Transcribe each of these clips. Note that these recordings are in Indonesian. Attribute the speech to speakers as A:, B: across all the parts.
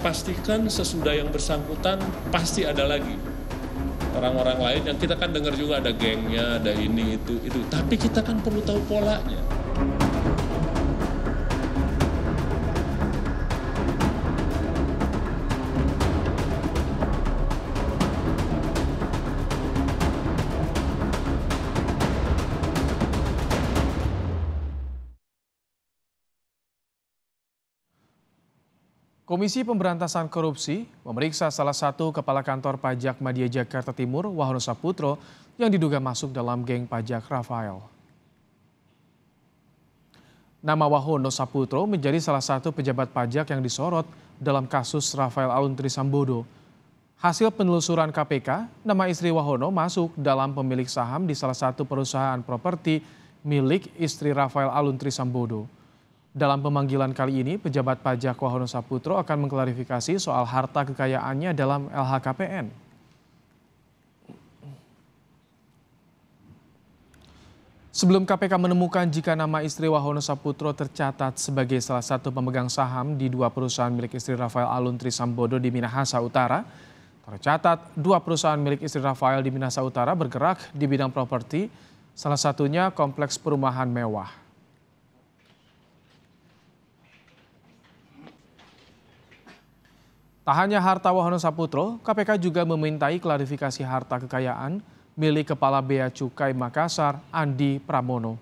A: pastikan sesudah yang bersangkutan pasti ada lagi orang-orang lain yang kita kan dengar juga ada gengnya, ada ini itu. Tapi kita kan perlu tahu polanya.
B: Komisi Pemberantasan Korupsi memeriksa salah satu kepala kantor pajak Madya Jakarta Timur, Wahono Saputro, yang diduga masuk dalam geng pajak Rafael. Nama Wahono Saputro menjadi salah satu pejabat pajak yang disorot dalam kasus Rafael Alun Trisambodo. Hasil penelusuran KPK, nama istri Wahono masuk dalam pemilik saham di salah satu perusahaan properti milik istri Rafael Alun Trisambodo. Dalam pemanggilan kali ini, pejabat pajak Wahono Saputro akan mengklarifikasi soal harta kekayaannya dalam LHKPN. Sebelum KPK menemukan jika nama istri Wahono Saputro tercatat sebagai salah satu pemegang saham di dua perusahaan milik istri Rafael Alun Trisambodo di Minahasa Utara, tercatat dua perusahaan milik istri Rafael di Minahasa Utara bergerak di bidang properti, salah satunya kompleks perumahan mewah. Tak hanya harta Wahono Saputro, KPK juga memintai klarifikasi harta kekayaan milik Kepala Bea Cukai Makassar, Andi Pramono.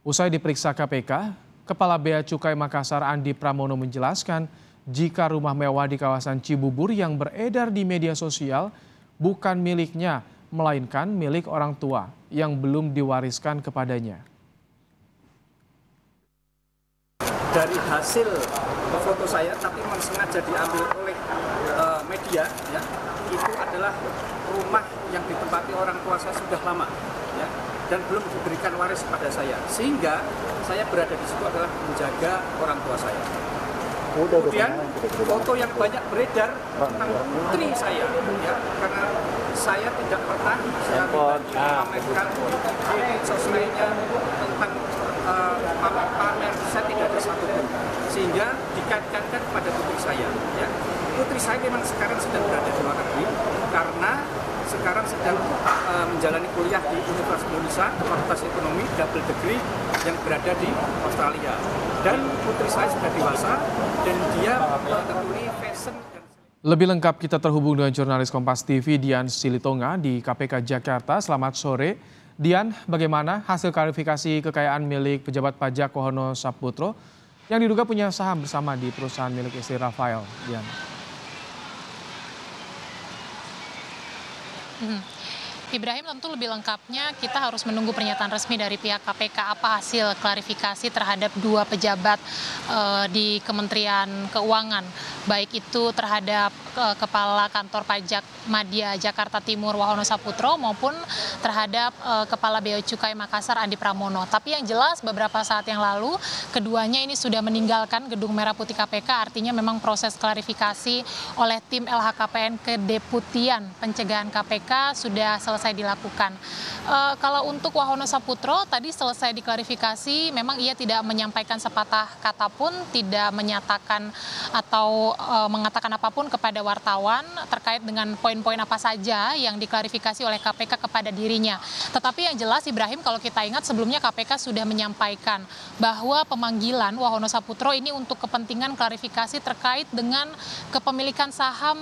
B: Usai diperiksa KPK, Kepala Bea Cukai Makassar, Andi Pramono menjelaskan jika rumah mewah di kawasan Cibubur yang beredar di media sosial bukan miliknya, melainkan milik orang tua yang belum diwariskan kepadanya.
C: Dari hasil foto saya, tapi memang sengaja diambil oleh media, ya, itu adalah rumah yang ditempati orang tua saya sudah lama, ya, dan belum diberikan waris kepada saya, sehingga saya berada di situ adalah menjaga orang tua saya. Kemudian foto yang banyak beredar tentang putri saya, ya, karena saya tidak pernah memamerkan di medsos lainnya tentang pamer, saya tidak ada satupun, sehingga dikaitkan kepada putri saya. Ya. Putri saya memang sekarang sedang berada di luar negeri karena sekarang sedang menjalani kuliah di Universitas Indonesia, Fakultas Ekonomi, double degree yang berada di Australia. Dan putri saya sudah dewasa dan dia menekuni fashion.
B: Lebih lengkap kita terhubung dengan jurnalis Kompas TV Dian Silitonga di KPK Jakarta. Selamat sore. Dian, bagaimana hasil klarifikasi kekayaan milik pejabat pajak Wahono Saputro yang diduga punya saham bersama di perusahaan milik istri Rafael? Dian.
D: Ibrahim, tentu lebih lengkapnya kita harus menunggu pernyataan resmi dari pihak KPK apa hasil klarifikasi terhadap dua pejabat di Kementerian Keuangan, baik itu terhadap Kepala Kantor Pajak Madya Jakarta Timur Wahono Saputro maupun terhadap Kepala Bea Cukai Makassar Andi Pramono. Tapi yang jelas beberapa saat yang lalu keduanya ini sudah meninggalkan Gedung Merah Putih KPK, artinya memang proses klarifikasi oleh tim LHKPN Kedeputian Pencegahan KPK sudah selesai dilakukan. Kalau untuk Wahono Saputro tadi selesai diklarifikasi, memang ia tidak menyampaikan sepatah kata pun, tidak menyatakan atau mengatakan apapun kepada wartawan terkait dengan poin-poin apa saja yang diklarifikasi oleh KPK kepada dirinya. Tetapi yang jelas Ibrahim, kalau kita ingat sebelumnya KPK sudah menyampaikan bahwa pemanggilan Wahono Saputro ini untuk kepentingan klarifikasi terkait dengan kepemilikan saham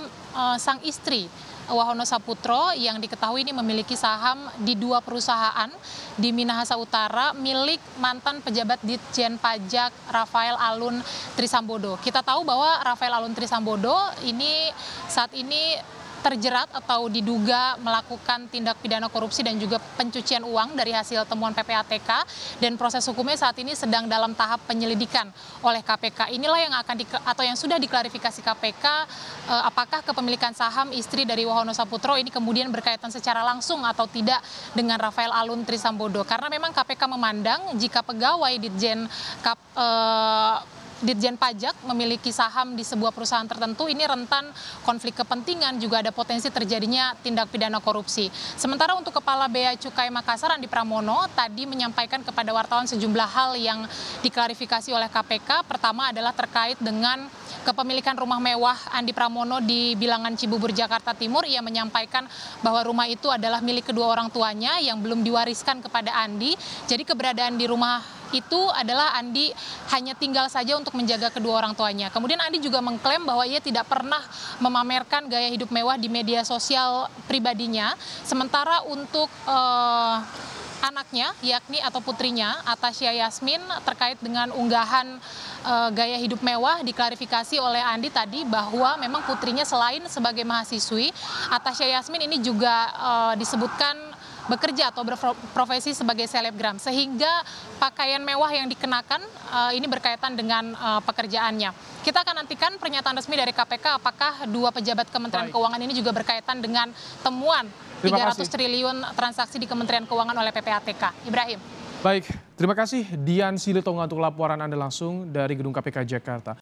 D: sang istri Wahono Saputro yang diketahui ini memiliki saham di dua perusahaan di Minahasa Utara milik mantan pejabat Ditjen Pajak Rafael Alun Trisambodo. Kita tahu bahwa Rafael Alun Trisambodo ini saat ini terjerat atau diduga melakukan tindak pidana korupsi dan juga pencucian uang dari hasil temuan PPATK, dan proses hukumnya saat ini sedang dalam tahap penyelidikan oleh KPK. Inilah yang atau yang sudah diklarifikasi KPK, apakah kepemilikan saham istri dari Wahono Saputro ini kemudian berkaitan secara langsung atau tidak dengan Rafael Alun Trisambodo. Karena memang KPK memandang jika pegawai Ditjen Pajak memiliki saham di sebuah perusahaan tertentu, ini rentan konflik kepentingan, juga ada potensi terjadinya tindak pidana korupsi. Sementara untuk Kepala Bea Cukai Makassar Andi Pramono tadi menyampaikan kepada wartawan sejumlah hal yang diklarifikasi oleh KPK. Pertama adalah terkait dengan kepemilikan rumah mewah Andi Pramono di Bilangan Cibubur, Jakarta Timur. Ia menyampaikan bahwa rumah itu adalah milik kedua orang tuanya yang belum diwariskan kepada Andi. Jadi keberadaan di rumah itu adalah Andi hanya tinggal saja untuk menjaga kedua orang tuanya. Kemudian Andi juga mengklaim bahwa ia tidak pernah memamerkan gaya hidup mewah di media sosial pribadinya. Sementara untuk anaknya, yakni atau putrinya, Atasya Yasmin, terkait dengan unggahan gaya hidup mewah, diklarifikasi oleh Andi tadi bahwa memang putrinya selain sebagai mahasiswi, Atasya Yasmin ini juga disebutkan bekerja atau berprofesi sebagai selebgram, sehingga pakaian mewah yang dikenakan ini berkaitan dengan pekerjaannya. Kita akan nantikan pernyataan resmi dari KPK apakah dua pejabat Kementerian Keuangan ini juga berkaitan dengan temuan 300 triliun transaksi di Kementerian Keuangan oleh PPATK. Ibrahim.
B: Baik, terima kasih Dian Silitonga untuk laporan Anda langsung dari Gedung KPK Jakarta.